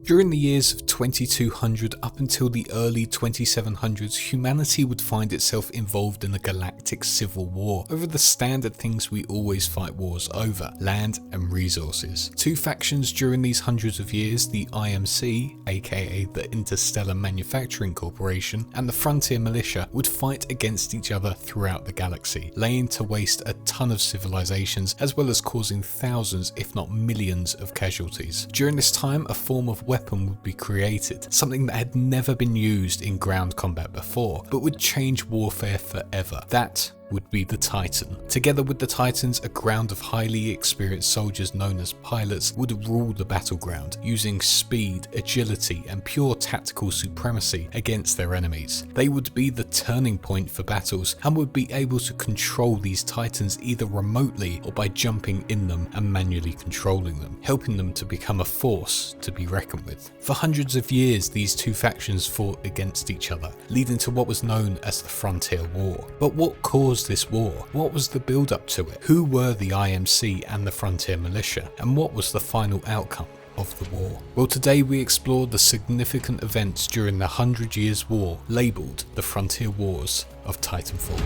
During the years of 2200 up until the early 2700s, humanity would find itself involved in a galactic civil war over the standard things we always fight wars over: land and resources. Two factions during these hundreds of years, the IMC, aka the Interstellar Manufacturing Corporation, and the Frontier Militia, would fight against each other throughout the galaxy, laying to waste a ton of civilizations as well as causing thousands if not millions of casualties. During this time, a form of weapon would be created, something that had never been used in ground combat before, but would change warfare forever. That would be the Titan. Together with the Titans, a ground of highly experienced soldiers known as pilots would rule the battleground, using speed, agility, and pure tactical supremacy against their enemies. They would be the turning point for battles and would be able to control these Titans either remotely or by jumping in them and manually controlling them, helping them to become a force to be reckoned with. For hundreds of years, these two factions fought against each other, leading to what was known as the Frontier War. But what caused this war? What was the build up to it? Who were the IMC and the Frontier Militia? And what was the final outcome of the war? Well, today we explore the significant events during the 100 Years' War, labelled the Frontier Wars of Titanfall.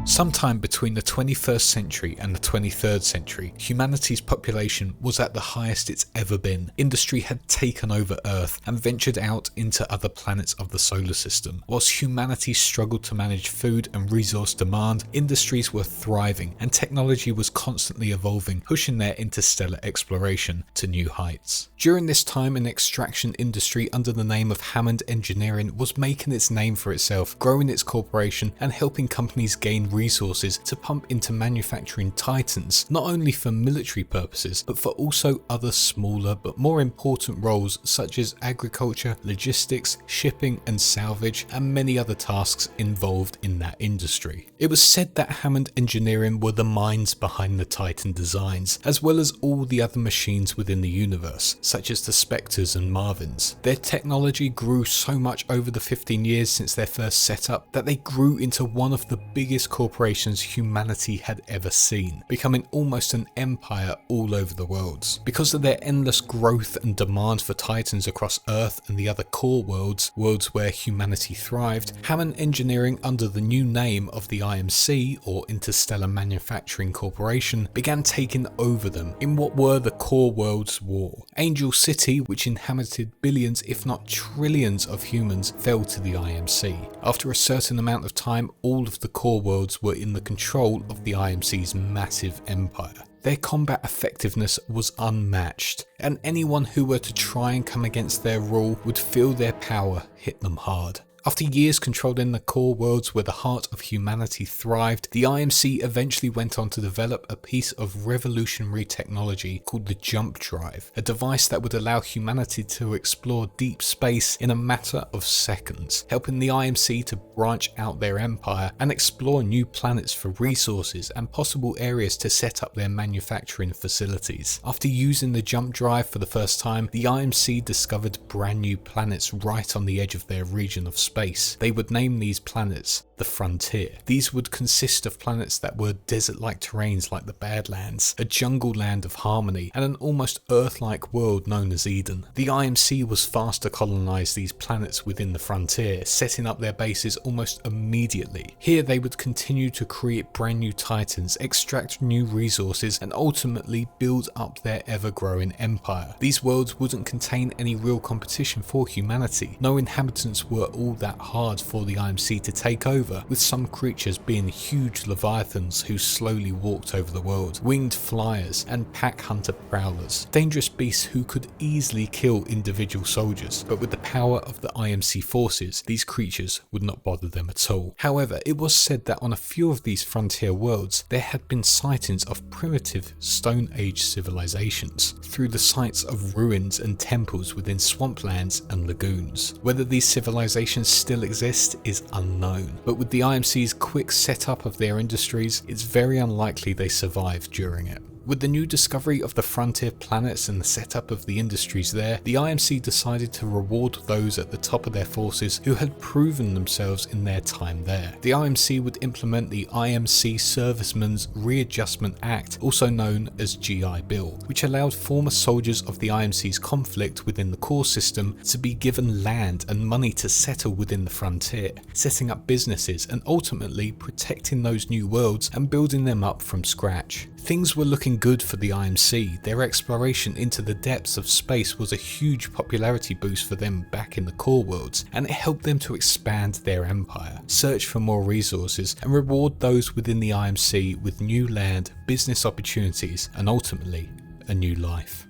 Sometime between the 21st century and the 23rd century, humanity's population was at the highest it's ever been. Industry had taken over Earth and ventured out into other planets of the solar system. Whilst humanity struggled to manage food and resource demand, industries were thriving and technology was constantly evolving, pushing their interstellar exploration to new heights. During this time, an extraction industry under the name of Hammond Engineering was making its name for itself, growing its corporation and helping companies gain resources to pump into manufacturing titans, not only for military purposes, but for also other smaller but more important roles such as agriculture, logistics, shipping and salvage, and many other tasks involved in that industry. It was said that Hammond Engineering were the minds behind the Titan designs, as well as all the other machines within the universe, such as the Spectres and Marvins. Their technology grew so much over the 15 years since their first setup that they grew into one of the biggest corporations humanity had ever seen, becoming almost an empire all over the worlds. Because of their endless growth and demand for titans across Earth and the other core worlds where humanity thrived, Hammond Engineering, under the new name of the IMC, or Interstellar Manufacturing Corporation, began taking over them in what were the core worlds war. Angel City, which inhabited billions if not trillions of humans, fell to the IMC. After a certain amount of time, all of the core worlds were in the control of the IMC's massive empire. Their combat effectiveness was unmatched, and anyone who were to try and come against their rule would feel their power hit them hard. After years controlling the core worlds where the heart of humanity thrived, the IMC eventually went on to develop a piece of revolutionary technology called the jump drive, a device that would allow humanity to explore deep space in a matter of seconds, helping the IMC to branch out their empire and explore new planets for resources and possible areas to set up their manufacturing facilities. After using the jump drive for the first time, the IMC discovered brand new planets right on the edge of their region of space. They would name these planets the Frontier. These would consist of planets that were desert-like terrains like the Badlands, a jungle land of harmony, and an almost Earth-like world known as Eden. The IMC was fast to colonize these planets within the Frontier, setting up their bases almost immediately. Here they would continue to create brand new titans, extract new resources, and ultimately build up their ever-growing empire. These worlds wouldn't contain any real competition for humanity. No inhabitants were all that hard for the IMC to take over, with some creatures being huge leviathans who slowly walked over the world, winged flyers and pack hunter prowlers, dangerous beasts who could easily kill individual soldiers. But with the power of the IMC forces, these creatures would not bother them at all. However, it was said that on a few of these frontier worlds there had been sightings of primitive Stone Age civilizations through the sites of ruins and temples within swamplands and lagoons. Whether these civilizations still exist is unknown, but with the IMC's quick setup of their industries, it's very unlikely they survived during it. With the new discovery of the frontier planets and the setup of the industries there, the IMC decided to reward those at the top of their forces who had proven themselves in their time there. The IMC would implement the IMC Servicemen's Readjustment Act, also known as GI Bill, which allowed former soldiers of the IMC's conflict within the core system to be given land and money to settle within the frontier, setting up businesses and ultimately protecting those new worlds and building them up from scratch. Things were looking good for the IMC. Their exploration into the depths of space was a huge popularity boost for them back in the core worlds, and it helped them to expand their empire, search for more resources, and reward those within the IMC with new land, business opportunities, and ultimately, a new life.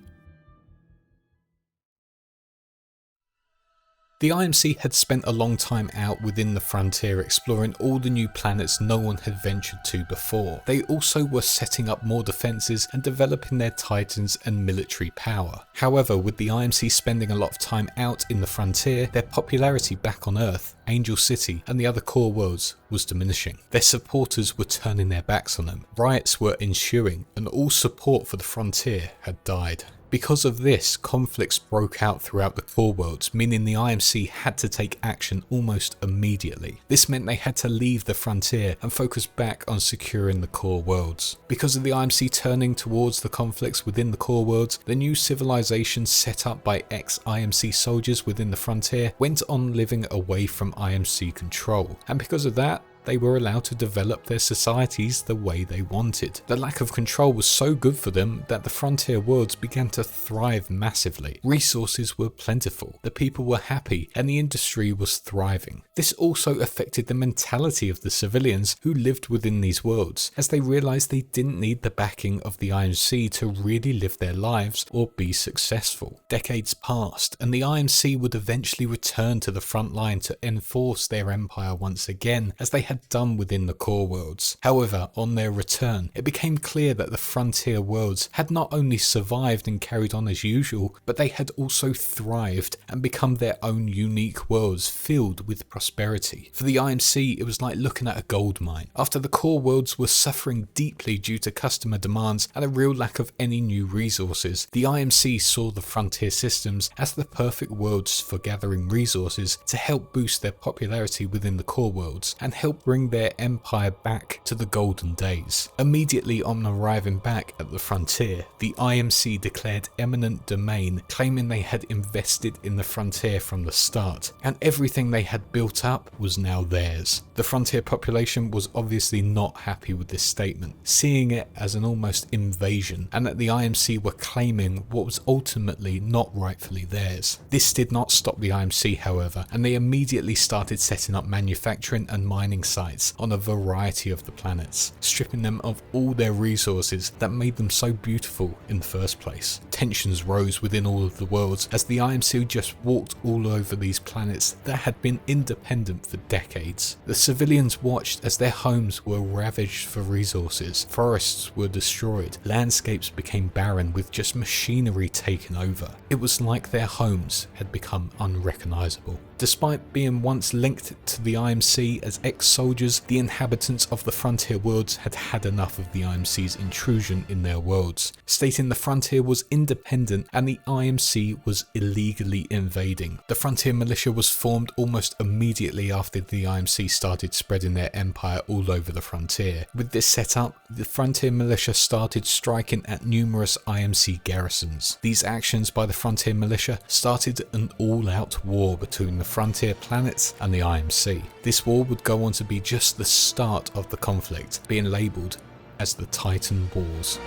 The IMC had spent a long time out within the frontier exploring all the new planets no one had ventured to before. They also were setting up more defences and developing their titans and military power. However, with the IMC spending a lot of time out in the frontier, their popularity back on Earth, Angel City and the other core worlds was diminishing. Their supporters were turning their backs on them, riots were ensuing, and all support for the frontier had died. Because of this, conflicts broke out throughout the core worlds, meaning the IMC had to take action almost immediately. This meant they had to leave the frontier and focus back on securing the core worlds. Because of the IMC turning towards the conflicts within the core worlds, the new civilizations set up by ex-IMC soldiers within the frontier went on living away from IMC control, and because of that, they were allowed to develop their societies the way they wanted. The lack of control was so good for them that the frontier worlds began to thrive massively. Resources were plentiful, the people were happy, and the industry was thriving. This also affected the mentality of the civilians who lived within these worlds, as they realized they didn't need the backing of the IMC to really live their lives or be successful. Decades passed, and the IMC would eventually return to the front line to enforce their empire once again, as they had done within the core worlds. However, on their return, it became clear that the frontier worlds had not only survived and carried on as usual, but they had also thrived and become their own unique worlds filled with prosperity. For the IMC, it was like looking at a gold mine. After the core worlds were suffering deeply due to customer demands and a real lack of any new resources, the IMC saw the frontier systems as the perfect worlds for gathering resources to help boost their popularity within the core worlds and help bring their empire back to the golden days. Immediately on arriving back at the frontier, the IMC declared eminent domain, claiming they had invested in the frontier from the start, and everything they had built up was now theirs. The frontier population was obviously not happy with this statement, seeing it as an almost invasion, and that the IMC were claiming what was ultimately not rightfully theirs. This did not stop the IMC, however, and they immediately started setting up manufacturing and mining sites on a variety of the planets, stripping them of all their resources that made them so beautiful in the first place. Tensions rose within all of the worlds as the IMC just walked all over these planets that had been independent for decades. The civilians watched as their homes were ravaged for resources, forests were destroyed, landscapes became barren with just machinery taken over. It was like their homes had become unrecognizable. Despite being once linked to the IMC as ex-soldiers, the inhabitants of the frontier worlds had had enough of the IMC's intrusion in their worlds, stating the frontier was independent and the IMC was illegally invading. The Frontier Militia was formed almost immediately after the IMC started spreading their empire all over the frontier. With this setup, the Frontier Militia started striking at numerous IMC garrisons. These actions by the Frontier Militia started an all-out war between the frontier planets and the IMC. This war would go on to be just the start of the conflict, being labelled as the Titan Wars.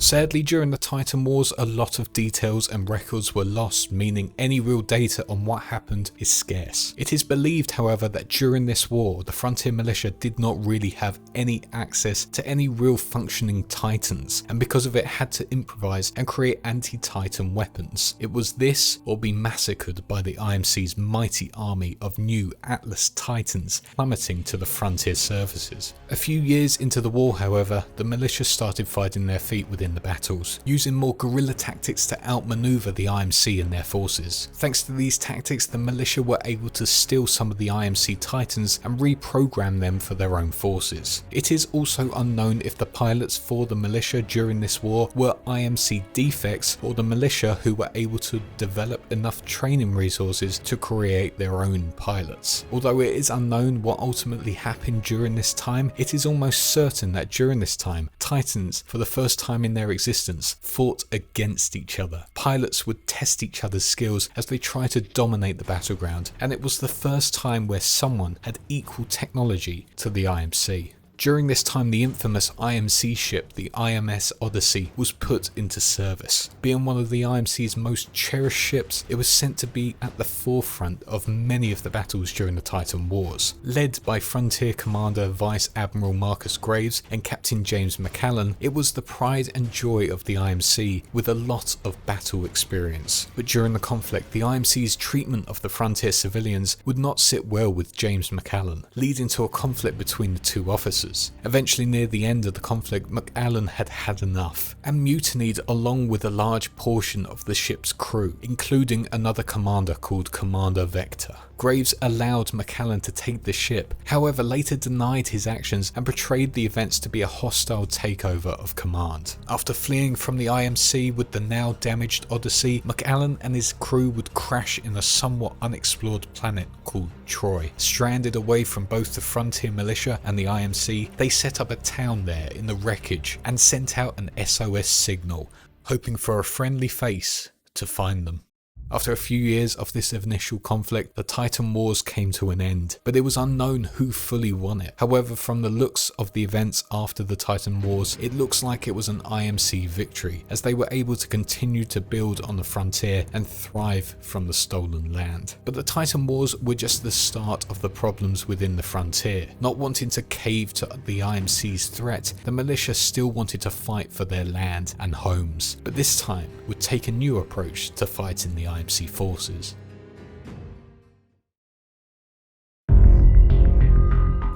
Sadly, during the Titan Wars, a lot of details and records were lost, meaning any real data on what happened is scarce. It is believed, however, that during this war, the Frontier Militia did not really have any access to any real functioning Titans, and because of it had to improvise and create anti-Titan weapons. It was this or be massacred by the IMC's mighty army of new Atlas Titans plummeting to the frontier surfaces. A few years into the war, however, the militia started finding their feet within in the battles, using more guerrilla tactics to outmaneuver the IMC and their forces. Thanks to these tactics, the militia were able to steal some of the IMC Titans and reprogram them for their own forces. It is also unknown if the pilots for the militia during this war were IMC defects or the militia who were able to develop enough training resources to create their own pilots. Although it is unknown what ultimately happened during this time, it is almost certain that during this time, Titans, for the first time in their existence, fought against each other. Pilots would test each other's skills as they tried to dominate the battleground, and it was the first time where someone had equal technology to the IMC. During this time, the infamous IMC ship, the IMS Odyssey, was put into service. Being one of the IMC's most cherished ships, it was sent to be at the forefront of many of the battles during the Titan Wars. Led by Frontier Commander Vice Admiral Marcus Graves and Captain James McCallan, it was the pride and joy of the IMC with a lot of battle experience. But during the conflict, the IMC's treatment of the Frontier civilians would not sit well with James McCallan, leading to a conflict between the two officers. Eventually, near the end of the conflict, McCallan had had enough and mutinied along with a large portion of the ship's crew, including another commander called Commander Vector. Graves allowed McCallan to take the ship, however later denied his actions and portrayed the events to be a hostile takeover of command. After fleeing from the IMC with the now damaged Odyssey, McCallan and his crew would crash in a somewhat unexplored planet called Troy. Stranded away from both the Frontier Militia and the IMC, they set up a town there in the wreckage and sent out an SOS signal, hoping for a friendly face to find them. After a few years of this initial conflict, the Titan Wars came to an end, but it was unknown who fully won it. However, from the looks of the events after the Titan Wars, it looks like it was an IMC victory, as they were able to continue to build on the frontier and thrive from the stolen land. But the Titan Wars were just the start of the problems within the frontier. Not wanting to cave to the IMC's threat, the militia still wanted to fight for their land and homes, but this time would take a new approach to fighting the IMC forces.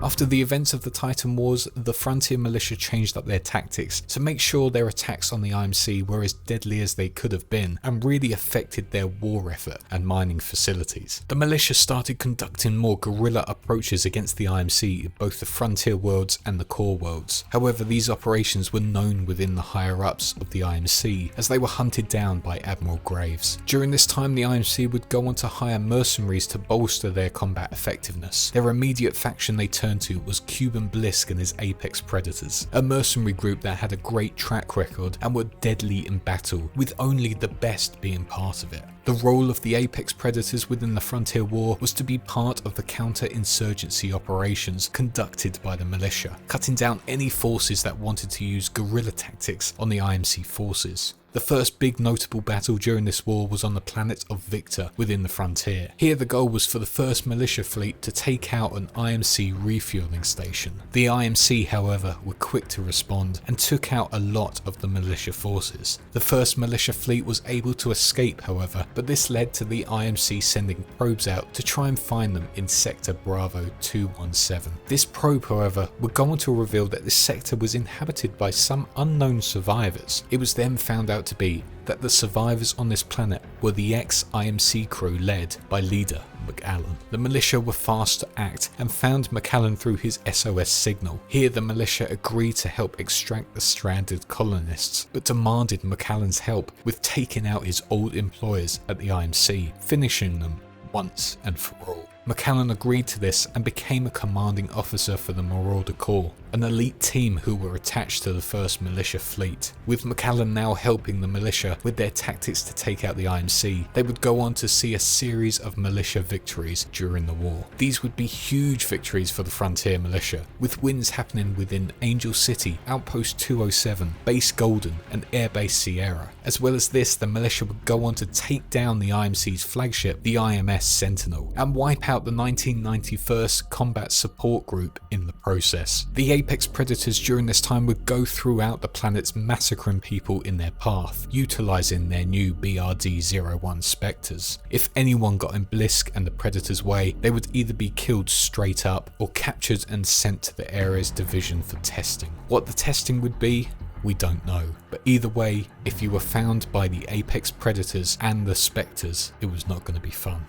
After the events of the Titan Wars, the Frontier Militia changed up their tactics to make sure their attacks on the IMC were as deadly as they could have been and really affected their war effort and mining facilities. The militia started conducting more guerrilla approaches against the IMC in both the Frontier worlds and the core worlds. However, these operations were known within the higher-ups of the IMC as they were hunted down by Admiral Graves. During this time, the IMC would go on to hire mercenaries to bolster their combat effectiveness. Their immediate faction they turned to was Cuban Blisk and his Apex Predators, a mercenary group that had a great track record and were deadly in battle, with only the best being part of it. The role of the Apex Predators within the Frontier War was to be part of the counter-insurgency operations conducted by the militia, cutting down any forces that wanted to use guerrilla tactics on the IMC forces. The first big notable battle during this war was on the planet of Victor within the frontier. Here the goal was for the 1st Militia Fleet to take out an IMC refueling station. The IMC, however, were quick to respond and took out a lot of the militia forces. The 1st Militia Fleet was able to escape, however, but this led to the IMC sending probes out to try and find them in Sector Bravo 217. This probe, however, would go on to reveal that this sector was inhabited by some unknown survivors. It was then found out to be that the survivors on this planet were the ex-IMC crew led by leader McCallan. The militia were fast to act and found McCallan through his SOS signal. Here the militia agreed to help extract the stranded colonists, but demanded McCallan's help with taking out his old employers at the IMC, finishing them once and for all. McCallan agreed to this and became a commanding officer for the Marauder Corps, an elite team who were attached to the 1st Militia Fleet. With McCallan now helping the militia with their tactics to take out the IMC, they would go on to see a series of militia victories during the war. These would be huge victories for the Frontier Militia, with wins happening within Angel City, Outpost 207, Base Golden and Airbase Sierra. As well as this, the militia would go on to take down the IMC's flagship, the IMS Sentinel, and wipe out the 1991st Combat Support Group in the process. The Apex Predators during this time would go throughout the planets massacring people in their path, utilising their new BRD-01 Spectres. If anyone got in Blisk and the Predators' way, they would either be killed straight up or captured and sent to the Ares division for testing. What the testing would be we don't know. But either way, if you were found by the Apex Predators and the Spectres, it was not going to be fun.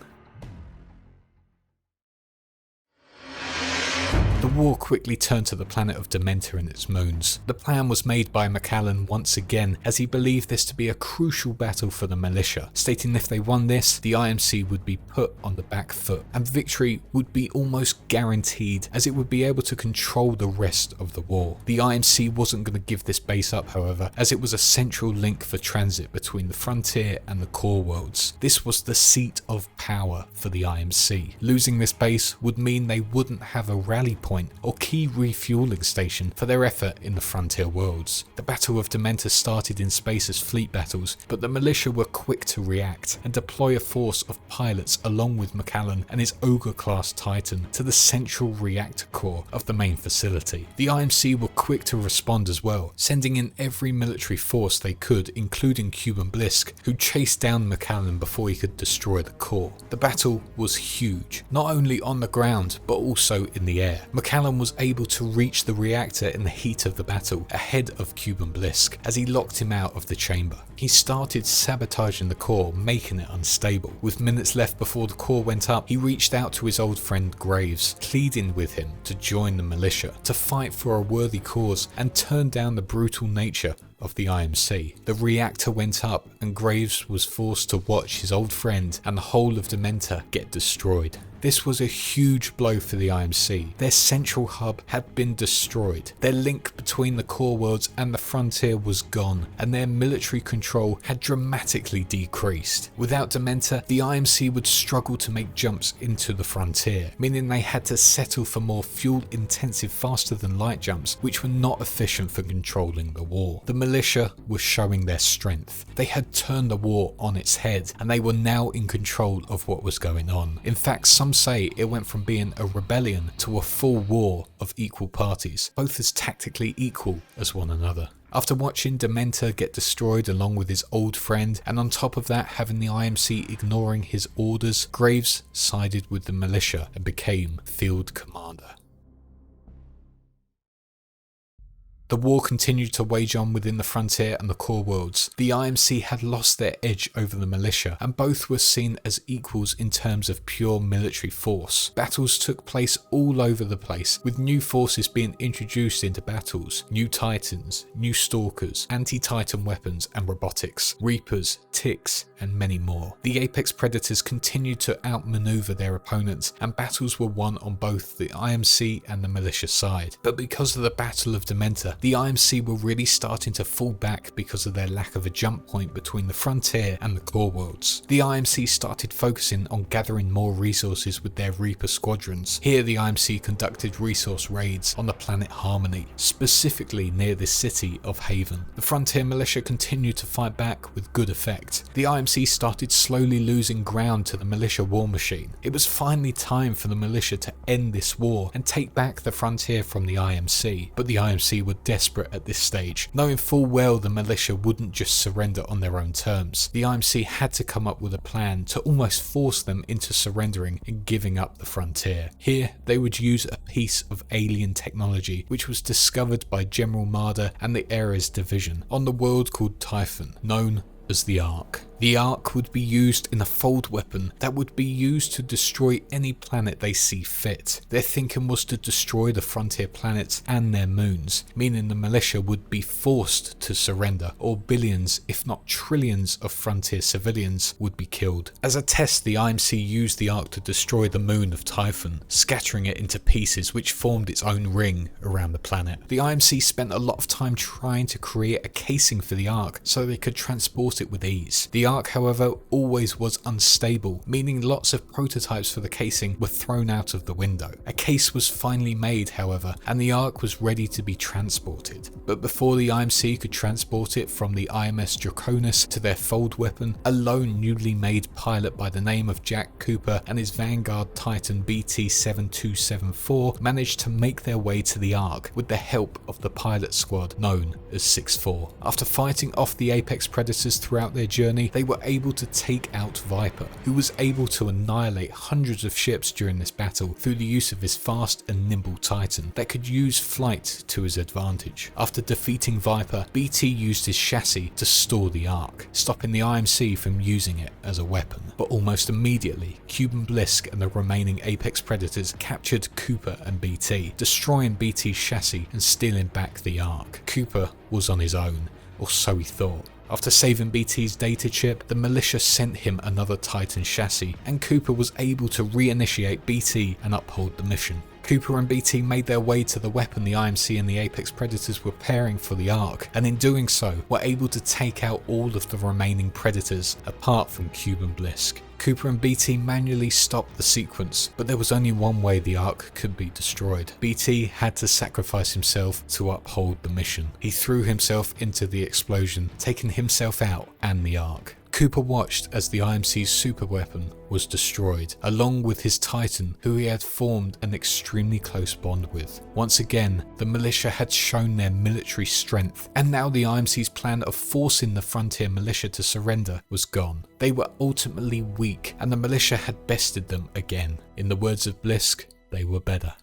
The war quickly turned to the planet of Demeter and its moons. The plan was made by Macallan once again, as he believed this to be a crucial battle for the militia, stating if they won this, the IMC would be put on the back foot, and victory would be almost guaranteed, as it would be able to control the rest of the war. The IMC wasn't going to give this base up, however, as it was a central link for transit between the frontier and the core worlds. This was the seat of power for the IMC. Losing this base would mean they wouldn't have a rally point or key refueling station for their effort in the Frontier Worlds. The Battle of Demeter started in space as fleet battles, but the militia were quick to react and deploy a force of pilots along with Macallan and his Ogre-class Titan to the central reactor core of the main facility. The IMC were quick to respond as well, sending in every military force they could, including Cuban Blisk, who chased down Macallan before he could destroy the core. The battle was huge, not only on the ground but also in the air. Macallan was able to reach the reactor in the heat of the battle ahead of Cuban Blisk as he locked him out of the chamber. He started sabotaging the core, making it unstable. With minutes left before the core went up, he reached out to his old friend Graves, pleading with him to join the militia, to fight for a worthy cause and turn down the brutal nature of the IMC. The reactor went up and Graves was forced to watch his old friend and the whole of Demeter get destroyed. This was a huge blow for the IMC. Their central hub had been destroyed. Their link between the core worlds and the frontier was gone, and their military control had dramatically decreased. Without Demeter, the IMC would struggle to make jumps into the frontier, meaning they had to settle for more fuel-intensive faster-than-light jumps, which were not efficient for controlling the war. The militia were showing their strength. They had turned the war on its head, and they were now in control of what was going on. In fact, some say it went from being a rebellion to a full war of equal parties, both as tactically equal as one another. After watching Demeter get destroyed along with his old friend, and on top of that having the IMC ignoring his orders, Graves sided with the militia and became field commander. The war continued to wage on within the frontier and the core worlds. The IMC had lost their edge over the militia, and both were seen as equals in terms of pure military force. Battles took place all over the place, with new forces being introduced into battles. New Titans, new Stalkers, anti-Titan weapons and robotics, Reapers, Ticks, and many more. The Apex Predators continued to outmaneuver their opponents, and battles were won on both the IMC and the militia side. But because of the Battle of Demeter, the IMC were really starting to fall back because of their lack of a jump point between the frontier and the core worlds. The IMC started focusing on gathering more resources with their Reaper squadrons. Here the IMC conducted resource raids on the planet Harmony, specifically near the city of Haven. The Frontier Militia continued to fight back with good effect. The IMC started slowly losing ground to the militia war machine. It was finally time for the militia to end this war and take back the frontier from the IMC, but the IMC were desperate at this stage, knowing full well the militia wouldn't just surrender on their own terms. The IMC had to come up with a plan to almost force them into surrendering and giving up the frontier. Here they would use a piece of alien technology which was discovered by General Marder and the Ares division on the world called Typhon, known as the Ark. The Ark would be used in a fold weapon that would be used to destroy any planet they see fit. Their thinking was to destroy the frontier planets and their moons, meaning the militia would be forced to surrender, or billions, if not trillions, of frontier civilians would be killed. As a test, the IMC used the Ark to destroy the moon of Typhon, scattering it into pieces which formed its own ring around the planet. The IMC spent a lot of time trying to create a casing for the Ark so they could transport it with ease. The Ark, however, always was unstable, meaning lots of prototypes for the casing were thrown out of the window. A case was finally made, however, and the Ark was ready to be transported. But before the IMC could transport it from the IMS Draconis to their fold weapon, a lone newly made pilot by the name of Jack Cooper and his Vanguard Titan BT-7274 managed to make their way to the Ark with the help of the pilot squad known as 6-4. After fighting off the Apex Predators throughout their journey, they were able to take out Viper, who was able to annihilate hundreds of ships during this battle through the use of his fast and nimble Titan that could use flight to his advantage. After defeating Viper, BT used his chassis to store the Ark, stopping the IMC from using it as a weapon. But almost immediately, Cuban Blisk and the remaining Apex Predators captured Cooper and BT, destroying BT's chassis and stealing back the Ark. Cooper was on his own, or so he thought. After saving BT's data chip, the militia sent him another Titan chassis, and Cooper was able to reinitiate BT and uphold the mission. Cooper and BT made their way to the weapon the IMC and the Apex Predators were preparing for the Ark, and in doing so, were able to take out all of the remaining Predators apart from Cuban Blisk. Cooper and BT manually stopped the sequence, but there was only one way the Ark could be destroyed. BT had to sacrifice himself to uphold the mission. He threw himself into the explosion, taking himself out and the Ark. Cooper watched as the IMC's superweapon was destroyed, along with his Titan, who he had formed an extremely close bond with. Once again, the militia had shown their military strength, and now the IMC's plan of forcing the Frontier Militia to surrender was gone. They were ultimately weak, and the militia had bested them again. In the words of Blisk, they were better.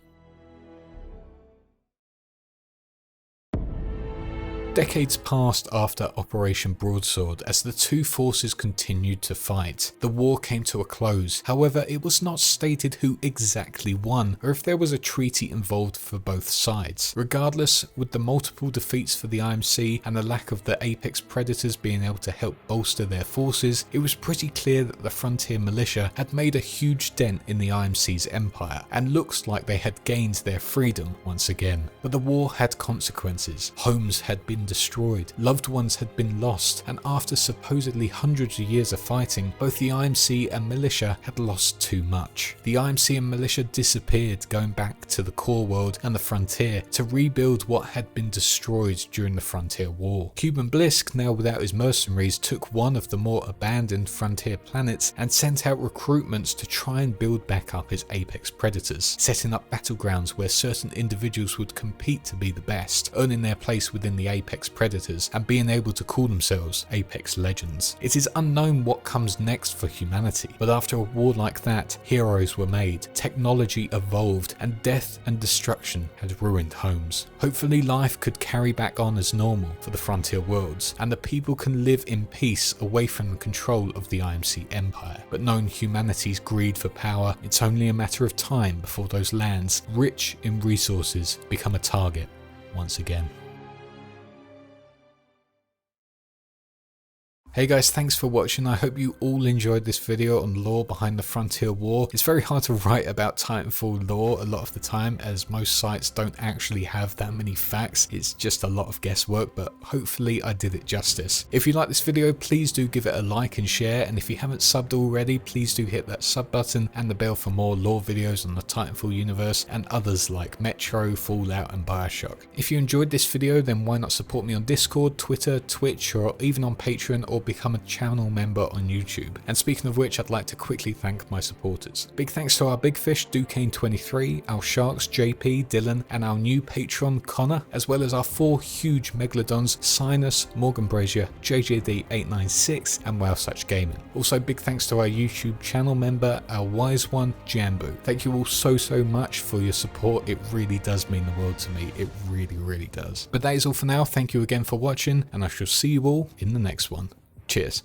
Decades passed after Operation Broadsword as the two forces continued to fight. The war came to a close, however it was not stated who exactly won or if there was a treaty involved for both sides. Regardless, with the multiple defeats for the IMC and the lack of the Apex Predators being able to help bolster their forces, it was pretty clear that the Frontier Militia had made a huge dent in the IMC's empire and looks like they had gained their freedom once again. But the war had consequences. Homes had been destroyed, loved ones had been lost, and after supposedly hundreds of years of fighting, both the IMC and militia had lost too much. The IMC and militia disappeared, going back to the core world and the frontier to rebuild what had been destroyed during the Frontier War. Cuban Blisk, now without his mercenaries, took one of the more abandoned frontier planets and sent out recruitments to try and build back up his Apex Predators, setting up battlegrounds where certain individuals would compete to be the best, earning their place within the Apex Predators and being able to call themselves Apex Legends. It is unknown what comes next for humanity, but after a war like that, heroes were made, technology evolved, and death and destruction had ruined homes. Hopefully life could carry back on as normal for the Frontier Worlds, and the people can live in peace away from the control of the IMC Empire. But knowing humanity's greed for power, it's only a matter of time before those lands, rich in resources, become a target once again. Hey guys, thanks for watching. I hope you all enjoyed this video on lore behind the Frontier War. It's very hard to write about Titanfall lore a lot of the time, as most sites don't actually have that many facts. It's just a lot of guesswork, but hopefully I did it justice. If you like this video, please do give it a like and share, and if you haven't subbed already, please do hit that sub button and the bell for more lore videos on the Titanfall universe and others like Metro, Fallout and Bioshock. If you enjoyed this video, then why not support me on Discord, Twitter, Twitch, or even on Patreon, or become a channel member on YouTube. And speaking of which, I'd like to quickly thank my supporters. Big thanks to our big fish Duquesne23, our sharks JP, Dylan, and our new patron Connor, as well as our 4 huge megalodons Sinus, Morgan Brazier, JJD896 and Wow Such Gaming. Also big thanks to our YouTube channel member, our wise one Jambu. Thank you all so much for your support. It really does mean the world to me. It really does. But that is all for now. Thank you again for watching, and I shall see you all in the next one. Cheers.